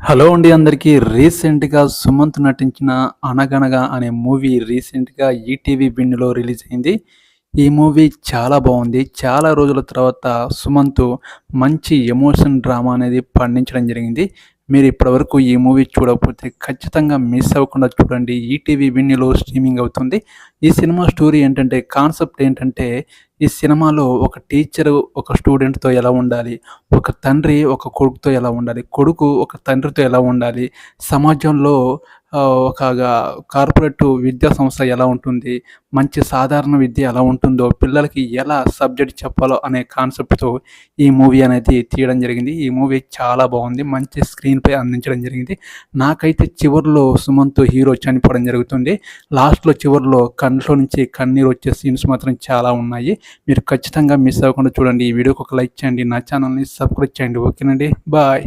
Hello అండి అందరికీ. రీసెంట్‌గా సుమంత్ నటించిన 'అనగనగా' అనే మూవీ రీసెంట్‌గా ఈటీవీ బిన్‌లో రిలీజ్ అయింది. ఈ మూవీ చాలా బావుంది. చాలా రోజుల తర్వాత సుమంత్ మంచి ఎమోషన్ డ్రామా అనేది పండించడం జరిగింది. మీరు ఇప్పటివరకు ఈ మూవీ చూడకపోతే ఖచ్చితంగా మిస్ అవ్వకుండా చూడండి. ఈటీవీ విన్‌లో స్ట్రీమింగ్ అవుతుంది. ఈ సినిమా స్టోరీ ఏంటంటే, కాన్సెప్ట్ ఏంటంటే, ఈ సినిమాలో ఒక టీచరు ఒక స్టూడెంట్‌తో ఎలా ఉండాలి, ఒక తండ్రి ఒక కొడుకుతో ఎలా ఉండాలి, కొడుకు ఒక తండ్రితో ఎలా ఉండాలి, సమాజంలో ఒకగా కార్పొరేట్ విద్యా సంస్థ ఎలా ఉంటుంది, మంచి సాధారణ విద్య ఎలా ఉంటుందో, పిల్లలకి ఎలా సబ్జెక్ట్ చెప్పాలో అనే కాన్సెప్ట్‌తో ఈ మూవీ అనేది తీయడం జరిగింది. ఈ మూవీ చాలా బాగుంది. మంచి స్క్రీన్ ప్లే అందించడం జరిగింది. నాకైతే చివర్లో సుమంత్ హీరో చనిపోవడం జరుగుతుంది. లాస్ట్‌లో చివర్లో కంట్లో నుంచి కన్నీరు వచ్చే సీన్స్ మాత్రం చాలా ఉన్నాయి. మీరు ఖచ్చితంగా మిస్ అవ్వకుండా చూడండి. ఈ వీడియోకి ఒక లైక్ చేయండి. నా ఛానల్‌ని సబ్స్క్రైబ్ చేయండి. ఓకేనండి. బాయ్.